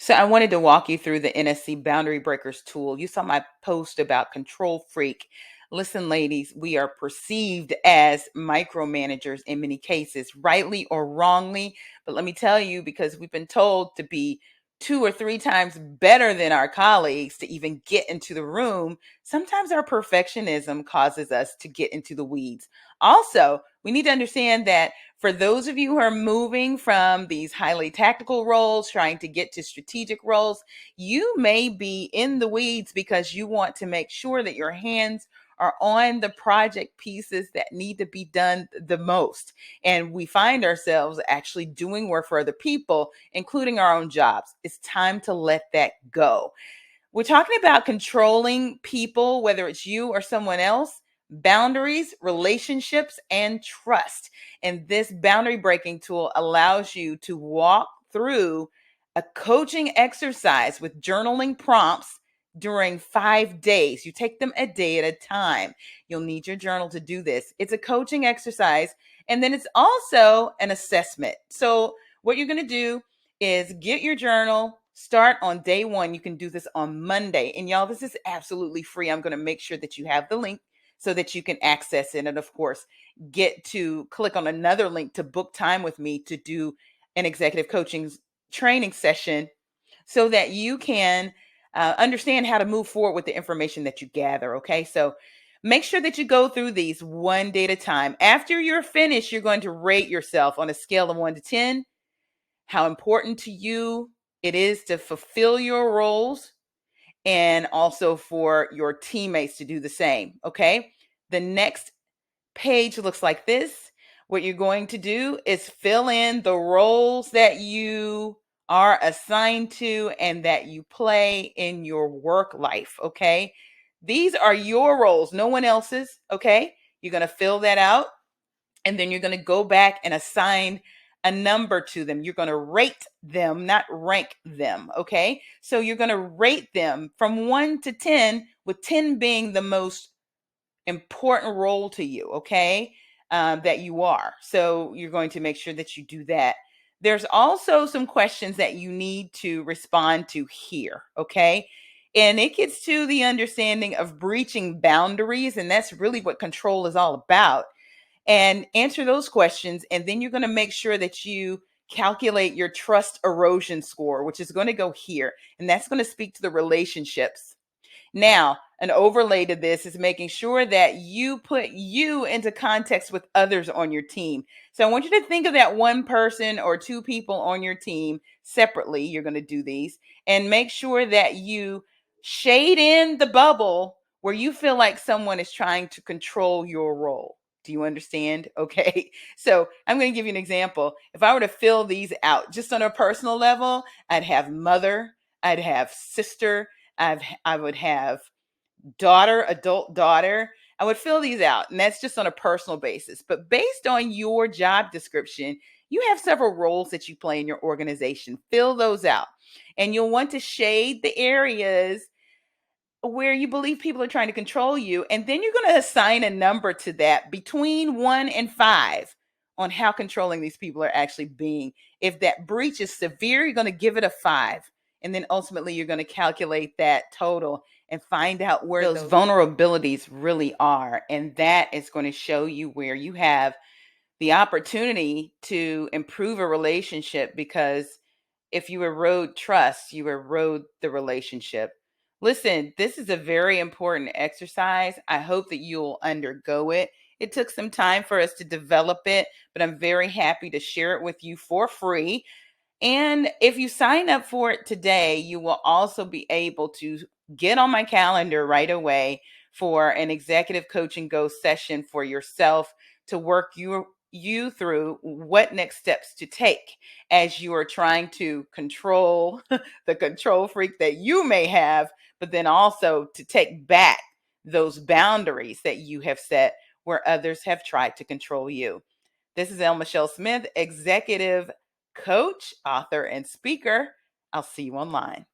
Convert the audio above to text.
So I wanted to walk you through the NSC Boundary Breakers Tool. You saw my post about control freak. Listen, ladies, we are perceived as micromanagers in many cases, rightly or wrongly. But let me tell you, because we've been told to be 2 or 3 times better than our colleagues to even get into the room, sometimes our perfectionism causes us to get into the weeds. Also, we need to understand that for those of you who are moving from these highly tactical roles, trying to get to strategic roles, you may be in the weeds because you want to make sure that your hands are on the project pieces that need to be done the most. And we find ourselves actually doing work for other people, including our own jobs. It's time to let that go. We're talking about controlling people, whether it's you or someone else, boundaries, relationships, and trust. And this boundary breaking tool allows you to walk through a coaching exercise with journaling prompts during 5 days. You take them a day at a time. You'll need your journal to do this. It's a coaching exercise, and then it's also an assessment. So, what you're going to do is get your journal, start on day one. You can do this on Monday. And y'all, this is absolutely free. I'm going to make sure that you have the link so that you can access it. And of course, get to click on another link to book time with me to do an executive coaching training session so that you can understand how to move forward with the information that you gather. Okay. So make sure that you go through these one day at a time. After you're finished, you're going to rate yourself on a scale of 1 to 10, how important to you it is to fulfill your roles and also for your teammates to do the same. Okay. The next page looks like this. What you're going to do is fill in the roles that you are assigned to and that you play in your work life. Okay. These are your roles, no one else's. Okay. You're going to fill that out. And then you're going to go back and assign a number to them. You're going to rate them, not rank them. Okay. So you're going to rate them from 1 to 10, with 10 being the most important role to you. Okay. That you are. So you're going to make sure that you do that. There's also some questions that you need to respond to here. Okay. And it gets to the understanding of breaching boundaries. And that's really what control is all about, and answer those questions. And then you're going to make sure that you calculate your trust erosion score, which is going to go here. And that's going to speak to the relationships. Now, an overlay to this is making sure that you put you into context with others on your team. So I want you to think of that one person or two people on your team separately. You're going to do these and make sure that you shade in the bubble where you feel like someone is trying to control your role. Do you understand? Okay. So I'm going to give you an example. If I were to fill these out just on a personal level, I'd have mother, I'd have sister, I would have daughter, adult daughter. I would fill these out, and that's just on a personal basis. But based on your job description, you have several roles that you play in your organization. Fill those out. And you'll want to shade the areas where you believe people are trying to control you. And then you're going to assign a number to that between 1 and 5 on how controlling these people are actually being. If that breach is severe, you're going to give it a 5. And then ultimately, you're going to calculate that total and find out where those vulnerabilities really are. And that is going to show you where you have the opportunity to improve a relationship, because if you erode trust, you erode the relationship. Listen, this is a very important exercise. I hope that you'll undergo it. It took some time for us to develop it, but I'm very happy to share it with you for free. And if you sign up for it today, you will also be able to get on my calendar right away for an executive coaching go session for yourself to work you through what next steps to take as you are trying to control the control freak that you may have, but then also to take back those boundaries that you have set where others have tried to control you. This is Elle Michelle Smith, executive coach, author, and speaker. I'll see you online.